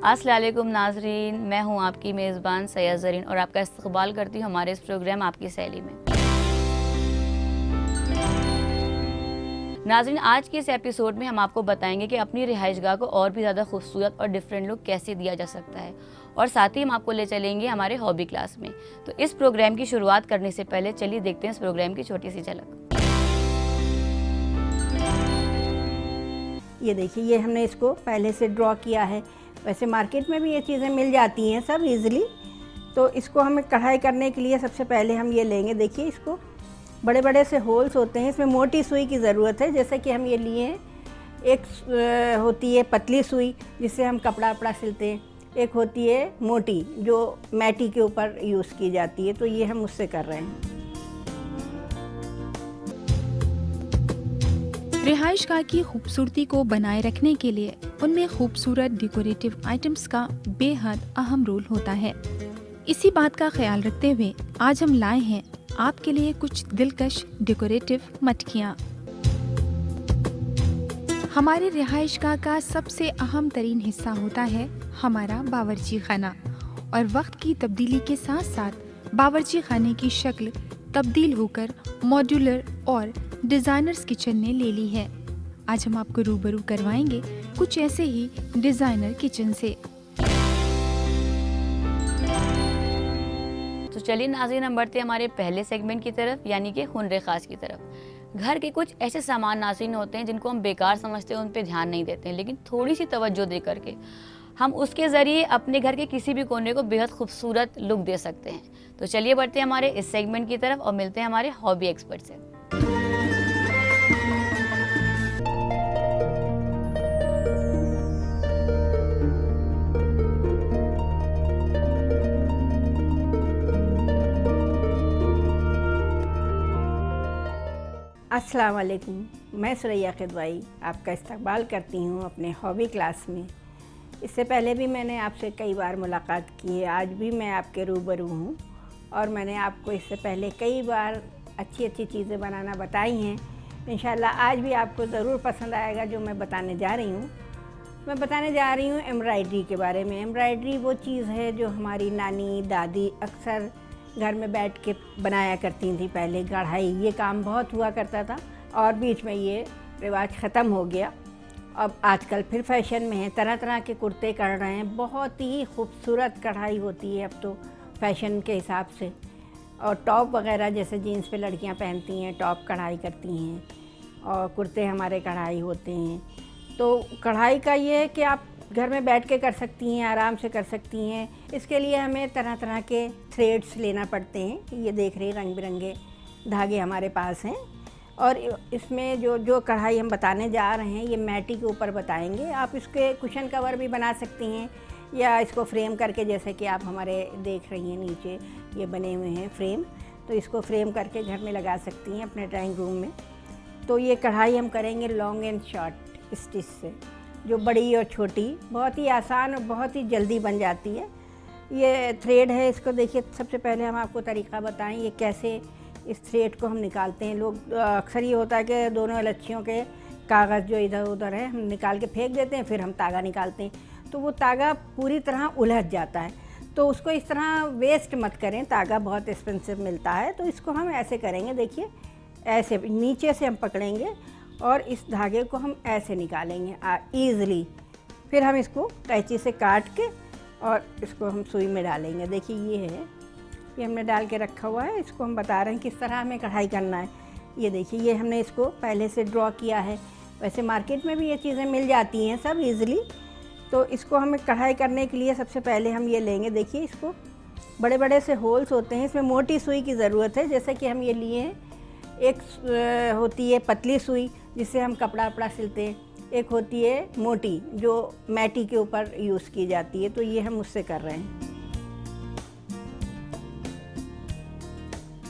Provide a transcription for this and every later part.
अस्सलाम वालेकुम नाज़रीन, मैं हूं आपकी मेज़बान सैयद ज़रीन और आपका इस्तक़बाल करती हूं हमारे इस प्रोग्राम आपकी सहेली में। नाज़रीन, आज के इस एपिसोड में हम आपको बताएंगे कि अपनी रिहाइशगाह को और भी ज़्यादा खूबसूरत और डिफरेंट लुक कैसे दिया जा सकता है, और साथ ही हम आपको ले चलेंगे हमारे हॉबी क्लास में। तो इस प्रोग्राम की शुरुआत करने से पहले चलिए देखते हैं इस प्रोग्राम की छोटी सी झलक। ये देखिए, ये हमने इसको पहले से ड्रॉ किया है। वैसे मार्केट में भी ये चीज़ें मिल जाती हैं सब इजीली। तो इसको हमें कढ़ाई करने के लिए सबसे पहले हम ये लेंगे। देखिए, इसको बड़े बड़े से होल्स होते हैं, इसमें मोटी सुई की ज़रूरत है। जैसे कि हम ये लिए हैं, एक होती है पतली सुई जिससे हम कपड़ा वपड़ा सिलते हैं, एक होती है मोटी जो मैटी के ऊपर यूज़ की जाती है। तो ये हम उससे कर रहे हैं। रिहाइशगाह की खूबसूरती को बनाए रखने के लिए उनमें खूबसूरत डेकोरेटिव आइटम्स का बेहद अहम रोल होता है। इसी बात का ख्याल रखते हुए आज हम लाए हैं आपके लिए कुछ दिलकश डेकोरेटिव मटकियाँ। हमारे रिहाइशगाह का सबसे अहम तरीन हिस्सा होता है हमारा बावर्ची खाना, और वक्त की तब्दीली के साथ साथ बावर्ची खाने की शक्ल तब्दील होकर मॉड्यूलर और डिज़ाइनर्स किचन ने ले ली है। आज हम आपको रूबरू करवाएंगे कुछ ऐसे ही डिज़ाइनर किचन से। तो चलिए नाज़रीन, हम बढ़ते हैं हमारे पहले सेगमेंट की तरफ, यानी कि हुनर खास की तरफ। घर के कुछ ऐसे सामान नाज़रीन होते हैं जिनको हम बेकार समझते हैं, उन पे ध्यान नहीं देते हैं, लेकिन थोड़ी सी तवज्जो दे करके हम उसके ज़रिए अपने घर के किसी भी कोने को बेहद खूबसूरत लुक दे सकते हैं। तो चलिए बढ़ते हैं हमारे इस सेगमेंट की तरफ और मिलते हैं हमारे हॉबी एक्सपर्ट से। अस्सलाम वालेकुम, मैं सुरैया क़िदवाई आपका इस्तकबाल करती हूँ अपने हॉबी क्लास में। इससे पहले भी मैंने आपसे कई बार मुलाकात की है, आज भी मैं आपके रूबरू हूँ और मैंने आपको इससे पहले कई बार अच्छी अच्छी चीज़ें बनाना बताई हैं। इंशाल्लाह आज भी आपको ज़रूर पसंद आएगा जो मैं बताने जा रही हूँ। मैं बताने जा रही हूँ एम्ब्रॉयडरी के बारे में। एम्ब्रॉयडरी वो चीज़ है जो हमारी नानी दादी अक्सर घर में बैठ के बनाया करती थी। पहले कढ़ाई ये काम बहुत हुआ करता था और बीच में ये रिवाज ख़त्म हो गया। अब आजकल फिर फैशन में है, तरह तरह के कुर्ते कर रहे हैं, बहुत ही खूबसूरत कढ़ाई होती है अब तो फैशन के हिसाब से। और टॉप वगैरह जैसे जीन्स पे लड़कियां पहनती हैं, टॉप कढ़ाई करती हैं, और कुर्ते हमारे कढ़ाई होते हैं। तो कढ़ाई का ये है कि आप घर में बैठ के कर सकती हैं, आराम से कर सकती हैं। इसके लिए हमें तरह तरह के थ्रेड्स लेना पड़ते हैं। ये देख रही रंग बिरंगे धागे हमारे पास हैं। और इसमें जो कढ़ाई हम बताने जा रहे हैं ये मैटी के ऊपर बताएंगे। आप इसके कुशन कवर भी बना सकती हैं या इसको फ्रेम करके, जैसे कि आप हमारे देख रही हैं नीचे ये बने हुए हैं फ्रेम, तो इसको फ्रेम करके घर में लगा सकती हैं अपने ड्राइंग रूम में। तो ये कढ़ाई हम करेंगे लॉन्ग एंड शॉर्ट स्टिच से, जो बड़ी और छोटी बहुत ही आसान और बहुत ही जल्दी बन जाती है। ये थ्रेड है, इसको देखिए। सबसे पहले हम आपको तरीका बताएं ये कैसे इस थ्रेड को हम निकालते हैं। लोग अक्सर ये होता है कि दोनों लच्छियों के कागज़ जो इधर उधर है हम निकाल के फेंक देते हैं, फिर हम तागा निकालते हैं तो वो तागा पूरी तरह उलझ जाता है। तो उसको इस तरह वेस्ट मत करें, तागा बहुत एक्सपेंसिव मिलता है। तो इसको हम ऐसे करेंगे, देखिए ऐसे नीचे से हम पकड़ेंगे और इस धागे को हम ऐसे निकालेंगे ईज़िली। फिर हम इसको कैंची से काट के और इसको हम सुई में डालेंगे। देखिए ये है, ये हमने डाल के रखा हुआ है। इसको हम बता रहे हैं किस तरह हमें कढ़ाई करना है। ये देखिए, ये हमने इसको पहले से ड्रॉ किया है। वैसे मार्केट में भी ये चीज़ें मिल जाती हैं सब इजीली। तो इसको हमें कढ़ाई करने के लिए सबसे पहले हम ये लेंगे। देखिए, इसको बड़े बड़े से होल्स होते हैं, इसमें मोटी सुई की ज़रूरत है। जैसे कि हम ये लिए हैं, एक होती है पतली सुई जिससे हम कपड़ा वपड़ा सिलते हैं, एक होती है मोटी जो मैटी के ऊपर यूज़ की जाती है। तो ये हम उससे कर रहे हैं।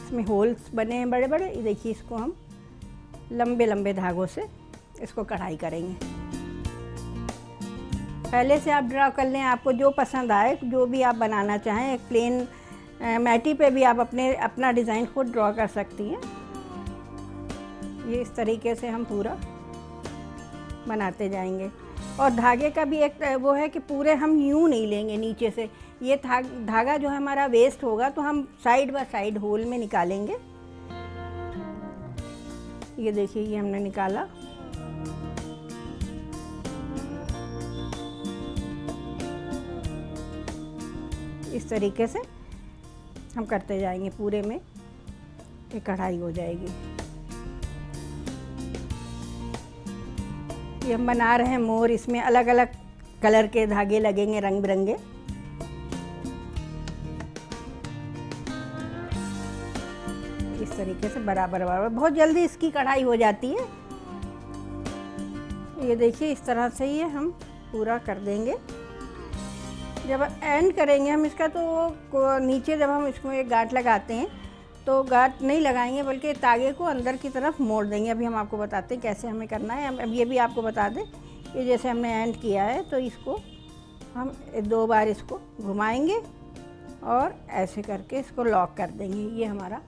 इसमें होल्स बने हैं बड़े बड़े। देखिए, इसको हम लंबे लंबे धागों से इसको कढ़ाई करेंगे। पहले से आप ड्रा कर लें, आपको जो पसंद आए, जो भी आप बनाना चाहें। एक प्लेन मैटी पे भी आप अपना डिज़ाइन खुद ड्रॉ कर सकती हैं। ये इस तरीके से हम पूरा बनाते जाएंगे। और धागे का भी एक वो है कि पूरे हम यूं नहीं लेंगे नीचे से, ये धागा जो है हमारा वेस्ट होगा तो हम साइड बाय साइड होल में निकालेंगे। ये देखिए ये हमने निकाला। इस तरीके से हम करते जाएंगे, पूरे में ये कढ़ाई हो जाएगी। ये हम बना रहे हैं मोर, इसमें अलग अलग कलर के धागे लगेंगे, रंग बिरंगे। इस तरीके से बराबर बराबर, बहुत जल्दी इसकी कढ़ाई हो जाती है। ये देखिए इस तरह से ये हम पूरा कर देंगे। जब एंड करेंगे हम इसका तो नीचे जब हम इसमें एक गांठ लगाते हैं तो गांठ नहीं लगाएंगे बल्कि तागे को अंदर की तरफ मोड़ देंगे। अभी हम आपको बताते हैं कैसे हमें करना है। अब ये भी आपको बता दें, ये जैसे हमने एंड किया है तो इसको हम 2 बार इसको घुमाएंगे और ऐसे करके इसको लॉक कर देंगे। ये हमारा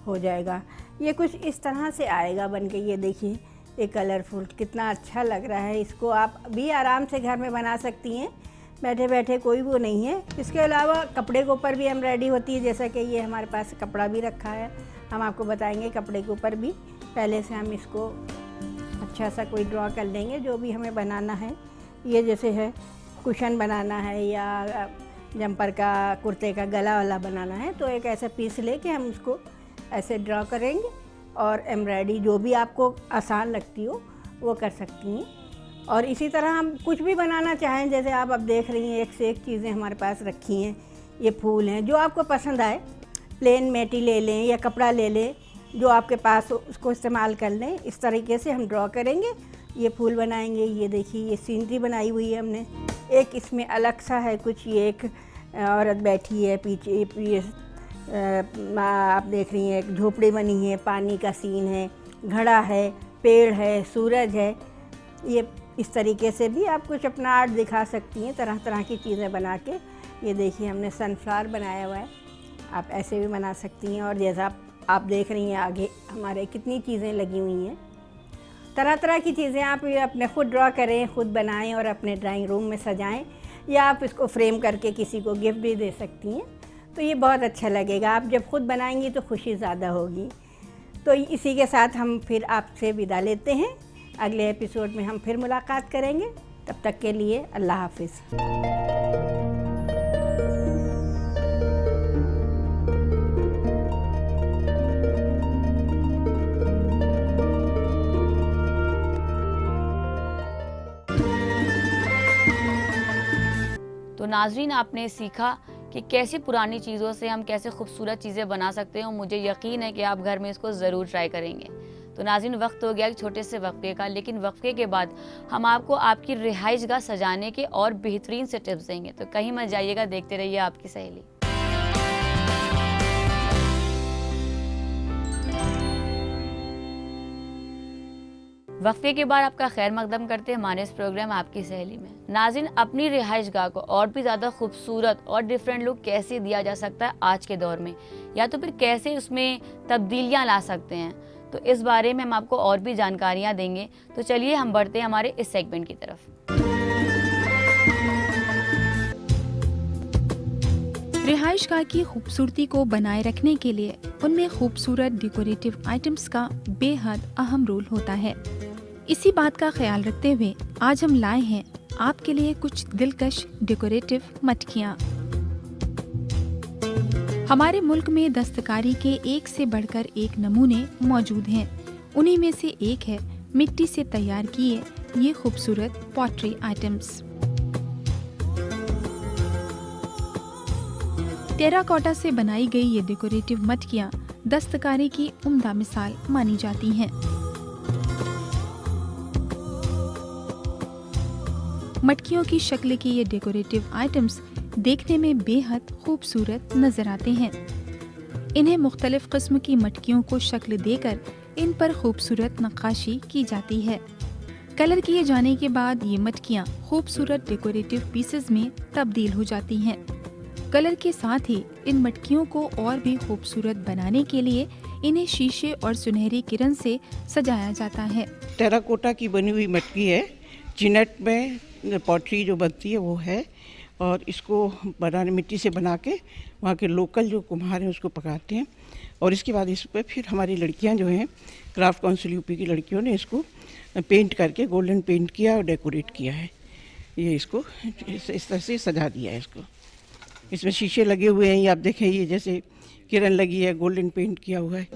हो जाएगा। ये कुछ इस तरह से आएगा बन के। ये देखिए ये कलरफुल कितना अच्छा लग रहा है। इसको आप भी आराम से घर में बना सकती हैं, बैठे बैठे, कोई वो नहीं है। इसके अलावा कपड़े के ऊपर भी एम्ब्रॉयडरी होती है, जैसा कि ये हमारे पास कपड़ा भी रखा है, हम आपको बताएंगे। कपड़े के ऊपर भी पहले से हम इसको अच्छा सा कोई ड्रॉ कर लेंगे जो भी हमें बनाना है। ये जैसे है कुशन बनाना है या जंपर का, कुर्ते का गला वाला बनाना है तो एक ऐसा पीस लेके हम उसको ऐसे ड्रॉ करेंगे और एम्ब्रॉयडरी जो भी आपको आसान लगती हो वो कर सकती हैं। और इसी तरह हम कुछ भी बनाना चाहें, जैसे आप अब देख रही हैं एक से एक चीज़ें हमारे पास रखी हैं। ये फूल हैं, जो आपको पसंद आए, प्लेन मेटी ले लें या कपड़ा ले लें, जो आपके पास हो उसको इस्तेमाल कर लें। इस तरीके से हम ड्रॉ करेंगे, ये फूल बनाएंगे। ये देखिए ये सीनरी बनाई हुई है हमने। एक इसमें अलग सा है कुछ, ये एक औरत बैठी है पीछे, आप देख रही हैं एक झोपड़ी बनी है, पानी का सीन है, घड़ा है, पेड़ है, सूरज है। ये इस तरीके से भी आप कुछ अपना आर्ट दिखा सकती हैं, तरह तरह की चीज़ें बना के। ये देखिए हमने सनफ्लावर बनाया हुआ है, आप ऐसे भी बना सकती हैं। और जैसा आप देख रही हैं आगे हमारे कितनी चीज़ें लगी हुई हैं, तरह तरह की चीज़ें आप ये अपने खुद ड्रॉ करें, खुद बनाएं और अपने ड्राइंग रूम में सजाएं, या आप इसको फ्रेम करके किसी को गिफ्ट भी दे सकती हैं। तो ये बहुत अच्छा लगेगा। आप जब खुद बनाएंगी तो खुशी ज़्यादा होगी। तो इसी के साथ हम फिर आपसे विदा लेते हैं। अगले एपिसोड में हम फिर मुलाकात करेंगे। तब तक के लिए अल्लाह हाफिज़। तो नाजरीन, आपने सीखा कि कैसे पुरानी चीज़ों से हम कैसे खूबसूरत चीज़ें बना सकते हैं। और मुझे यकीन है कि आप घर में इसको ज़रूर ट्राई करेंगे। तो नाज़रीन, वक्त हो गया एक छोटे से वक्फे का, लेकिन वक्फे के बाद हम आपको आपकी रिहाइशगाह सजाने के और बेहतरीन से टिप्स देंगे। तो कहीं मत जाइएगा, देखते रहिए आपकी सहेली। वक्फे के बाद आपका खैर मकदम करते हैं हमारे इस प्रोग्राम आपकी सहेली में। नाज़रीन, अपनी रिहाइशगाह को और भी ज़्यादा खूबसूरत और डिफरेंट लुक कैसे दिया जा सकता है आज के दौर में, या तो फिर कैसे उसमें तब्दीलियाँ ला सकते हैं, तो इस बारे में हम आपको और भी जानकारियाँ देंगे। तो चलिए हम बढ़ते हैं हमारे इस सेगमेंट की तरफ। रिहाइशगाह की खूबसूरती को बनाए रखने के लिए उनमें खूबसूरत डेकोरेटिव आइटम्स का बेहद अहम रोल होता है। इसी बात का ख्याल रखते हुए आज हम लाए हैं आपके लिए कुछ दिलकश डेकोरेटिव मटकियाँ। हमारे मुल्क में दस्तकारी के एक से बढ़कर एक नमूने मौजूद हैं। उन्हीं में से एक है मिट्टी से तैयार किए ये खूबसूरत पॉटरी आइटम्स। टेराकोटा से बनाई गई ये डेकोरेटिव मटकियाँ दस्तकारी की उम्दा मिसाल मानी जाती हैं। मटकियों की शक्ल के ये डेकोरेटिव आइटम्स देखने में बेहद खूबसूरत नजर आते हैं। इन्हें मुख्तलिफ किस्म की मटकियों को शक्ल देकर इन पर खूबसूरत नक्काशी की जाती है। कलर किए जाने के बाद ये मटकियाँ खूबसूरत डेकोरेटिव पीसेस में तब्दील हो जाती हैं। कलर के साथ ही इन मटकियों को और भी खूबसूरत बनाने के लिए इन्हें शीशे और सुनहरी किरण से सजाया जाता है। टेराकोटा की बनी हुई मटकी है चिनट में पॉटरी जो बनती है वो है, और इसको बनाने मिट्टी से बना के वहाँ के लोकल जो कुम्हार हैं उसको पकाते हैं। और इसके बाद इस पर फिर हमारी लड़कियाँ जो हैं, क्राफ्ट काउंसिल यूपी की लड़कियों ने इसको पेंट करके गोल्डन पेंट किया और डेकोरेट किया है। ये इसको इस तरह से सजा दिया है इसको। इसमें शीशे लगे हुए हैं, ये आप देखें, ये जैसे किरण लगी है, गोल्डन पेंट किया हुआ है।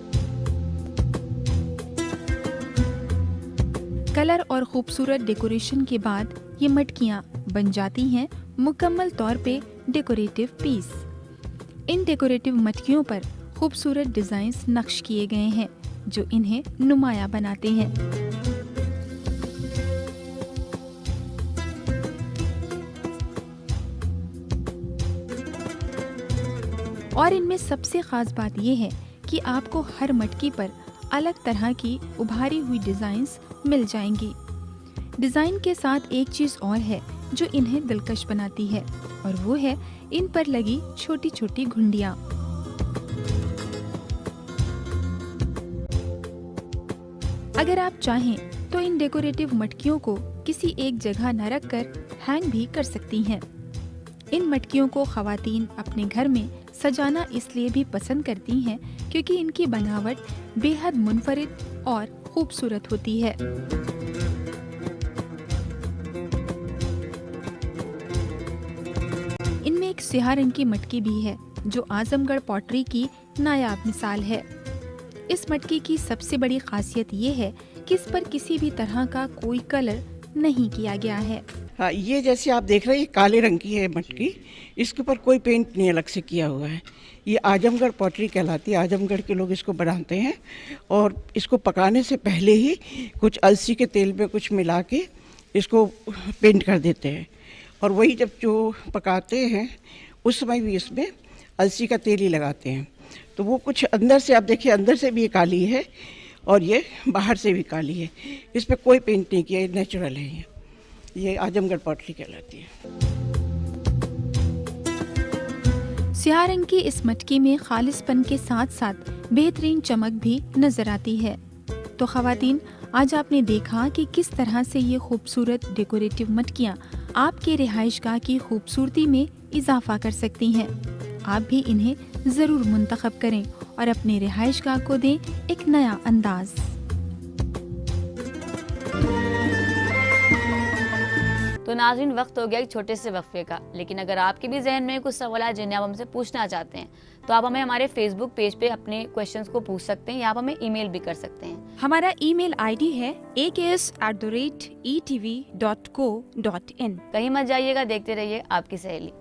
कलर और खूबसूरत डेकोरेशन के बाद ये मटकियाँ बन जाती हैं मुकम्मल तौर पे डेकोरेटिव पीस। इन डेकोरेटिव मटकियों पर खूबसूरत डिजाइन्स नक्श किए गए हैं जो इन्हें नुमायां बनाते हैं। और इनमें सबसे खास बात यह है कि आपको हर मटकी पर अलग तरह की उभारी हुई डिजाइन्स मिल जाएंगी। डिजाइन के साथ एक चीज और है जो इन्हें दिलकश बनाती है, और वो है इन पर लगी छोटी छोटी घुंडियाँ। अगर आप चाहें तो इन डेकोरेटिव मटकियों को किसी एक जगह न रखकर हैंग भी कर सकती हैं। इन मटकियों को खवातीन अपने घर में सजाना इसलिए भी पसंद करती हैं क्योंकि इनकी बनावट बेहद मुनफरिद और खूबसूरत होती है। इनमें एक स्याह रंग की मटकी भी है जो आजमगढ़ पॉटरी की नायाब मिसाल है। इस मटकी की सबसे बड़ी खासियत ये है कि इस पर किसी भी तरह का कोई कलर नहीं किया गया है। हाँ, ये जैसे आप देख रहे हैं, ये काले रंग की है मटकी, इसके ऊपर कोई पेंट नहीं अलग से किया हुआ है। ये आजमगढ़ पॉटरी कहलाती है, आजमगढ़ के लोग इसको बनाते हैं, और इसको पकाने से पहले ही कुछ अलसी के तेल में कुछ मिला के इसको पेंट कर देते हैं, और वही जब जो पकाते हैं उस समय भी इसमें अलसी का तेल ही लगाते हैं। तो वो कुछ अंदर से, आप देखिए, अंदर से भी ये काली है और ये बाहर से भी काली है। इस पर कोई पेंट नहीं किया, ये नेचुरल है। ये आजमगढ़ पॉटरी कहलाती है। स्याह रंग की इस मटकी में खालिसपन के साथ साथ बेहतरीन चमक भी नजर आती है। तो खवातीन, आज आपने देखा कि किस तरह से ये खूबसूरत डेकोरेटिव मटकियाँ आपके रिहाइशगाह की खूबसूरती में इजाफा कर सकती हैं। आप भी इन्हें जरूर मुंतखब करें और अपने रिहाइशगाह को दें एक नया अंदाज। तो नाज़रीन, वक्त हो गया एक छोटे से वक्फे का, लेकिन अगर आपके भी जहन में कुछ सवाल है जिन्हें आप हमसे पूछना चाहते हैं तो आप हमें हमारे फेसबुक पेज पे अपने क्वेश्चंस को पूछ सकते हैं, या आप हमें ईमेल भी कर सकते हैं। हमारा ईमेल आईडी है aks@etv.co.in। कहीं मत जाइएगा, देखते रहिए आपकी सहेली।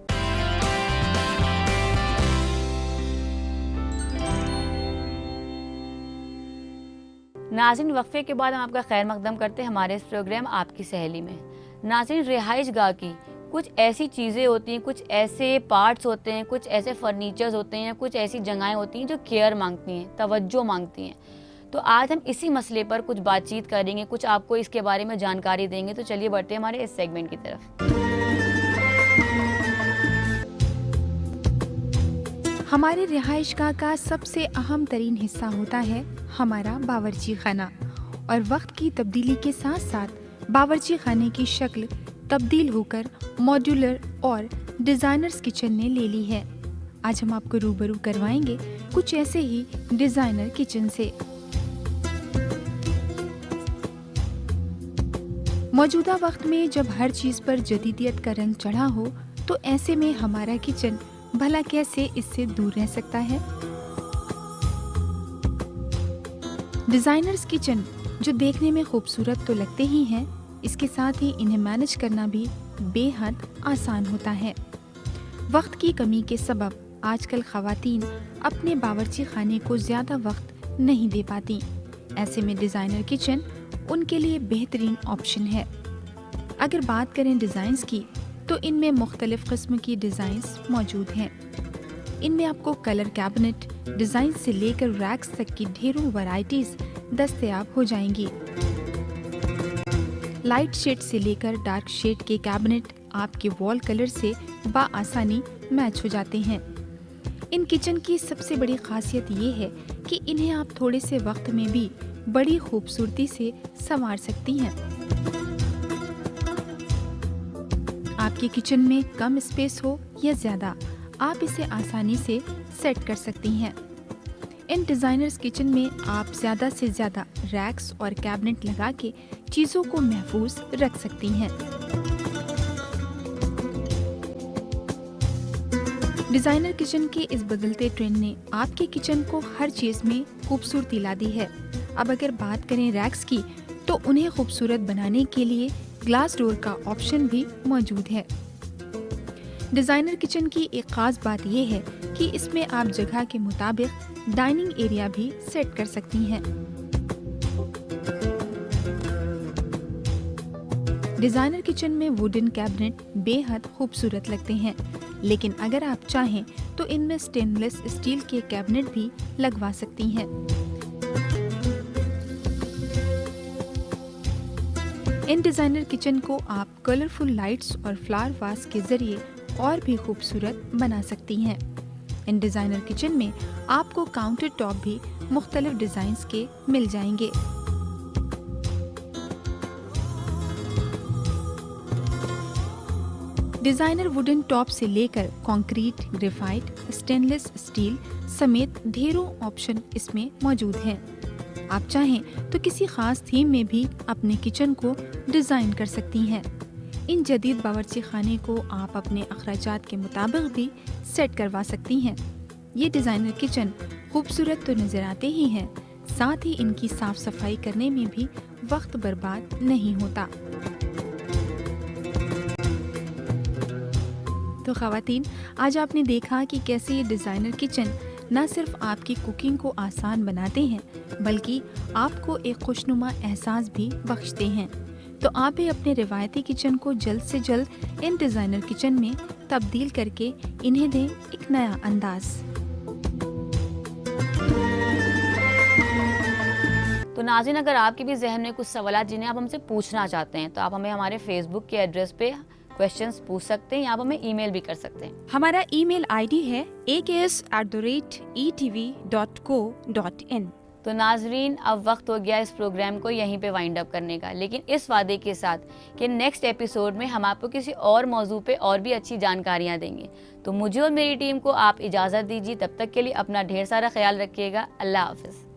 नाज़रीन, वक्फे के बाद हम आपका खैर मकदम करते हैं हमारे इस प्रोग्राम आपकी सहेली में। नाज़रीन, रिहाइश गाह की कुछ ऐसी चीज़ें होती हैं, कुछ ऐसे पार्ट्स होते हैं, कुछ ऐसे फर्नीचर्स होते हैं, कुछ ऐसी जगहें होती हैं जो केयर मांगती हैं, तवज्जो मांगती हैं। तो आज हम इसी मसले पर कुछ बातचीत करेंगे, कुछ आपको इसके बारे में जानकारी देंगे। तो चलिए बढ़ते हैं हमारे इस सेगमेंट की तरफ। हमारे रिहाइशगाह का सबसे अहम तरीन हिस्सा होता है हमारा बावर्ची खाना, और वक्त की तब्दीली के साथ साथ बावर्ची खाने की शक्ल तब्दील होकर मॉड्यूलर और डिज़ाइनर्स किचन ने ले ली है। आज हम आपको रूबरू करवाएंगे कुछ ऐसे ही डिज़ाइनर किचन से। मौजूदा वक्त में जब हर चीज़ पर जदीदियत का रंग चढ़ा हो, तो ऐसे में हमारा किचन भला कैसे इससे दूर रह सकता है। डिज़ाइनर्स किचन जो देखने में खूबसूरत तो लगते ही हैं, इसके साथ ही इन्हें मैनेज करना भी बेहद आसान होता है। वक्त की कमी के सबब आजकल ख़वातीन अपने बावर्ची खाने को ज़्यादा वक्त नहीं दे पाती। ऐसे में डिज़ाइनर किचन उनके लिए बेहतरीन ऑप्शन है। अगर बात करें डिज़ाइंस की, तो इनमें मुख्तलिफ किस्म की डिज़ाइंस मौजूद हैं। इनमें आपको कलर कैबिनेट डिज़ाइन से लेकर रैक्स तक की ढेरों वैरायटीज़ दस्तयाब हो जाएंगी। लाइट शेड से लेकर डार्क शेड के कैबिनेट आपके वॉल कलर से बाआसानी मैच हो जाते हैं। इन किचन की सबसे बड़ी खासियत ये है कि इन्हें आप थोड़े से वक्त में भी बड़ी खूबसूरती से संवार सकती हैं। आपके किचन में कम स्पेस हो या ज़्यादा, आप इसे आसानी से सेट कर सकती हैं। इन डिज़ाइनर्स किचन में आप ज़्यादा से ज़्यादा रैक्स और कैबिनेट लगा के चीज़ों को महफूज रख सकती हैं। डिज़ाइनर किचन के इस बदलते ट्रेंड ने आपके किचन को हर चीज़ में खूबसूरती ला दी है। अब अगर बात करें रैक्स की, तो उन्हें खूबसूरत बनाने के लिए ग्लास डोर का ऑप्शन भी मौजूद है। डिज़ाइनर किचन की एक ख़ास बात यह है कि इसमें आप जगह के मुताबिक डाइनिंग एरिया भी सेट कर सकती हैं। डिज़ाइनर किचन में वुडन कैबिनेट बेहद खूबसूरत लगते हैं, लेकिन अगर आप चाहें तो इनमें स्टेनलेस स्टील के कैबिनेट भी लगवा सकती हैं। इन डिज़ाइनर किचन को आप कलरफुल लाइट्स और फ्लावर वास के जरिए और भी खूबसूरत बना सकती हैं। इन डिज़ाइनर किचन में आपको काउंटर टॉप भी मुख्तलिफ डिज़ाइंस के मिल जाएंगे। डिज़ाइनर वुडन टॉप से लेकर कंक्रीट, ग्रेफाइट, स्टेनलेस स्टील समेत ढेरों ऑप्शन इसमें मौजूद हैं। आप चाहें तो किसी खास थीम में भी अपने किचन को डिज़ाइन कर सकती हैं। इन जदीद बावर्ची खाने को आप अपने अखराजात के मुताबिक भी सेट करवा सकती हैं। ये डिज़ाइनर किचन खूबसूरत तो नज़र आते ही हैं, साथ ही इनकी साफ सफाई करने में भी वक्त बर्बाद नहीं होता। तो ख़वातीन, आज आपने देखा कि कैसे ये डिज़ाइनर किचन न सिर्फ आपकी कुकिंग को आसान बनाते हैं, बल्कि आपको एक खुशनुमा एहसास भी बख्शते हैं। तो आप भी अपने रिवायती किचन को जल्द से जल्द इन डिज़ाइनर किचन में तब्दील करके इन्हें दें एक नया अंदाज। तो नाज़रीन, अगर आपके भी जहन में कुछ सवाल जिन्हें आप हमसे पूछना चाहते हैं, तो आप हमें हमारे फेसबुक के एड्रेस पे क्वेश्चंस पूछ सकते हैं या आप हमें ईमेल भी कर सकते हैं। हमारा ईमेल आईडी है aks@etv.co.in। तो नाजरीन, अब वक्त हो गया इस प्रोग्राम को यहीं पे वाइंड अप करने का, लेकिन इस वादे के साथ कि नेक्स्ट एपिसोड में हम आपको किसी और मौजू पे और भी अच्छी जानकारियाँ देंगे। तो मुझे और मेरी टीम को आप इजाज़त दीजिए। तब तक के लिए अपना ढेर सारा ख्याल रखिएगा। अल्लाह हाफ़िज़।